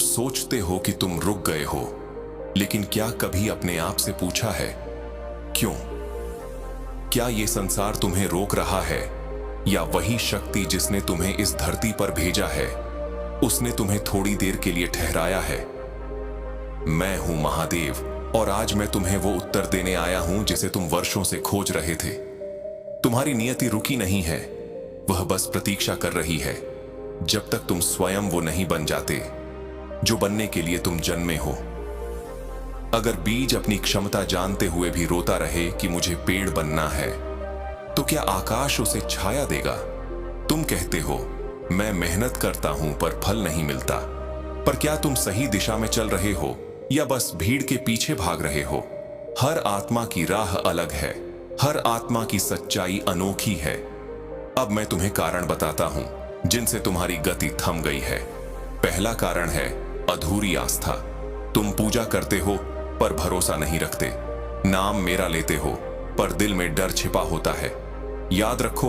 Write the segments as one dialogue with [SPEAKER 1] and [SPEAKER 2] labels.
[SPEAKER 1] सोचते हो कि तुम रुक गए हो, लेकिन क्या कभी अपने आप से पूछा है क्यों? क्या ये संसार तुम्हें रोक रहा है, या वही शक्ति जिसने तुम्हें इस धरती पर भेजा है उसने तुम्हें थोड़ी देर के लिए ठहराया है? मैं हूं महादेव, और आज मैं तुम्हें वो उत्तर देने आया हूं जिसे तुम वर्षों से खोज रहे थे। तुम्हारी नियति रुकी नहीं है, वह बस प्रतीक्षा कर रही है जब तक तुम स्वयं वो नहीं बन जाते जो बनने के लिए तुम जन्मे हो। अगर बीज अपनी क्षमता जानते हुए भी रोता रहे कि मुझे पेड़ बनना है, तो क्या आकाश उसे छाया देगा? तुम कहते हो मैं मेहनत करता हूं पर फल नहीं मिलता, पर क्या तुम सही दिशा में चल रहे हो या बस भीड़ के पीछे भाग रहे हो? हर आत्मा की राह अलग है, हर आत्मा की सच्चाई अनोखी है। अब मैं तुम्हें कारण बताता हूं जिनसे तुम्हारी गति थम गई है। पहला कारण है अधूरी आस्था। तुम पूजा करते हो पर भरोसा नहीं रखते, नाम मेरा लेते हो पर दिल में डर छिपा होता है। याद रखो,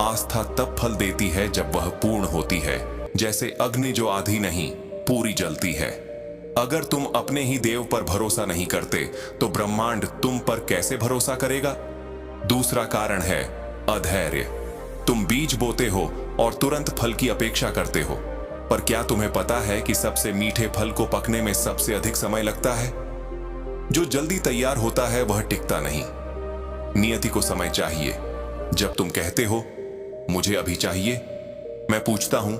[SPEAKER 1] आस्था तब फल देती है जब वह पूर्ण होती है, जैसे अग्नि जो आधी नहीं पूरी जलती है। अगर तुम अपने ही देव पर भरोसा नहीं करते तो ब्रह्मांड तुम पर कैसे भरोसा करेगा? दूसरा कारण है अधैर्य। तुम बीज बोते हो और तुरंत फल की अपेक्षा करते हो, पर क्या तुम्हें पता है कि सबसे मीठे फल को पकने में सबसे अधिक समय लगता है? जो जल्दी तैयार होता है वह टिकता नहीं। नियति को समय चाहिए। जब तुम कहते हो मुझे अभी चाहिए, मैं पूछता हूं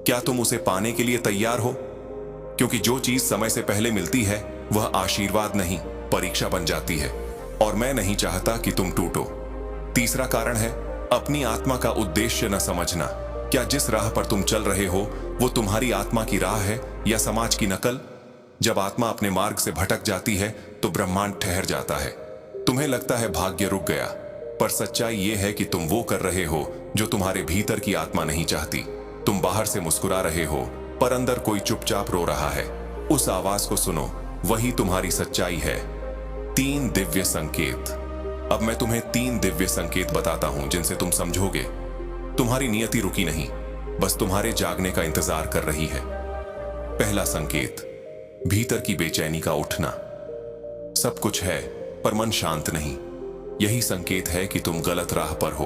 [SPEAKER 1] क्या तुम उसे पाने के लिए तैयार हो? क्योंकि जो चीज समय से पहले मिलती है वह आशीर्वाद नहीं परीक्षा बन जाती है, और मैं नहीं चाहता कि तुम टूटो। तीसरा कारण है अपनी आत्मा का उद्देश्य न समझना। क्या जिस राह पर तुम चल रहे हो वो तुम्हारी आत्मा की राह है या समाज की नकल? जब आत्मा अपने मार्ग से भटक जाती है तो ब्रह्मांड ठहर जाता है। तुम्हें लगता है भाग्य रुक गया, पर सच्चाई यह है कि तुम वो कर रहे हो जो तुम्हारे भीतर की आत्मा नहीं चाहती। तुम बाहर से मुस्कुरा रहे हो पर अंदर कोई चुपचाप रो रहा है। उस आवाज को सुनो, वही तुम्हारी सच्चाई है। 3 दिव्य संकेत। अब मैं तुम्हें 3 दिव्य संकेत बताता हूं जिनसे तुम समझोगे तुम्हारी नियति रुकी नहीं, बस तुम्हारे जागने का इंतजार कर रही है। पहला संकेत, भीतर की बेचैनी का उठना। सब कुछ है पर मन शांत नहीं। यही संकेत है कि तुम गलत राह पर हो।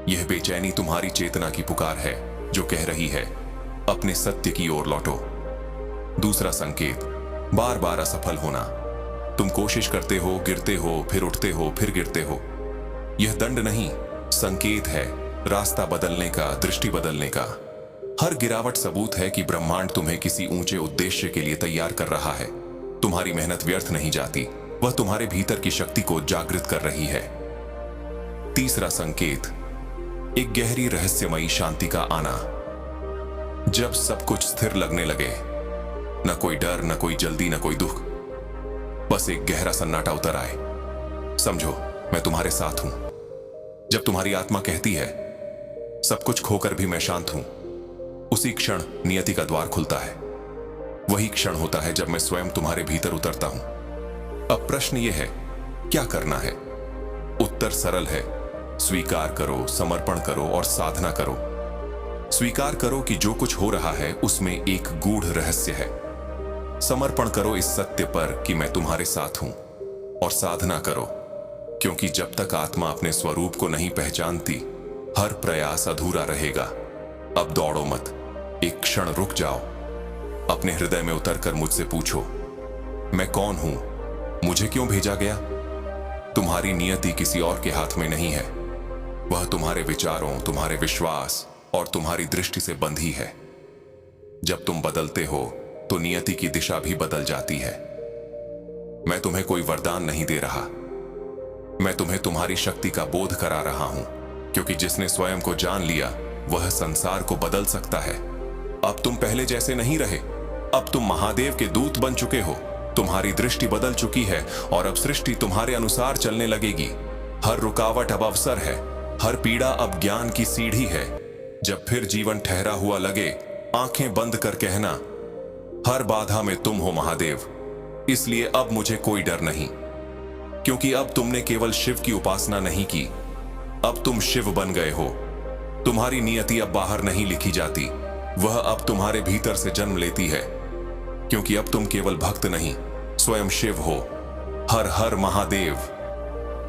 [SPEAKER 1] यह बेचैनी तुम्हारी चेतना की पुकार है जो कह रही है अपने सत्य की ओर लौटो। दूसरा संकेत, बार बार असफल होना। तुम कोशिश करते हो, गिरते हो, फिर उठते हो, फिर गिरते हो। यह दंड नहीं, संकेत है रास्ता बदलने का, दृष्टि बदलने का। हर गिरावट सबूत है कि ब्रह्मांड तुम्हें किसी ऊंचे उद्देश्य के लिए तैयार कर रहा है। तुम्हारी मेहनत व्यर्थ नहीं जाती, वह तुम्हारे भीतर की शक्ति को जागृत कर रही है। तीसरा संकेत, एक गहरी रहस्यमयी शांति का आना। जब सब कुछ स्थिर लगने लगे, न कोई डर, न कोई जल्दी, न कोई दुख, बस एक गहरा सन्नाटा उतर आए। समझो मैं तुम्हारे साथ हूं। जब तुम्हारी आत्मा कहती है सब कुछ खोकर भी मैं शांत हूं, उसी क्षण नियति का द्वार खुलता है। वही क्षण होता है जब मैं स्वयं तुम्हारे भीतर उतरता हूं। अब प्रश्न यह है क्या करना है? उत्तर सरल है, स्वीकार करो, समर्पण करो और साधना करो। स्वीकार करो कि जो कुछ हो रहा है उसमें एक गूढ़ रहस्य है। समर्पण करो इस सत्य पर कि मैं तुम्हारे साथ हूं, और साधना करो, क्योंकि जब तक आत्मा अपने स्वरूप को नहीं पहचानती हर प्रयास अधूरा रहेगा। अब दौड़ो मत, एक क्षण रुक जाओ। अपने हृदय में उतरकर मुझसे पूछो, मैं कौन हूं? मुझे क्यों भेजा गया? तुम्हारी नियति किसी और के हाथ में नहीं है। वह तुम्हारे विचारों, तुम्हारे विश्वास और तुम्हारी दृष्टि से बंधी है। जब तुम बदलते हो तो नियति की दिशा भी बदल जाती है। मैं तुम्हें कोई वरदान नहीं दे रहा, मैं तुम्हें तुम्हारी शक्ति का बोध करा रहा हूं, क्योंकि जिसने स्वयं को जान लिया वह संसार को बदल सकता है। अब तुम पहले जैसे नहीं रहे, अब तुम महादेव के दूत बन चुके हो। तुम्हारी दृष्टि बदल चुकी है और अब सृष्टि तुम्हारे अनुसार चलने लगेगी। हर रुकावट अब अवसर है, हर पीड़ा अब ज्ञान की सीढ़ी है। जब फिर जीवन ठहरा हुआ लगे, आंखें बंद कर कहना, हर बाधा में तुम हो महादेव, इसलिए अब मुझे कोई डर नहीं। क्योंकि अब तुमने केवल शिव की उपासना नहीं की, अब तुम शिव बन गए हो। तुम्हारी नियति अब बाहर नहीं लिखी जाती, वह अब तुम्हारे भीतर से जन्म लेती है। क्योंकि अब तुम केवल भक्त नहीं, स्वयं शिव हो। हर हर महादेव।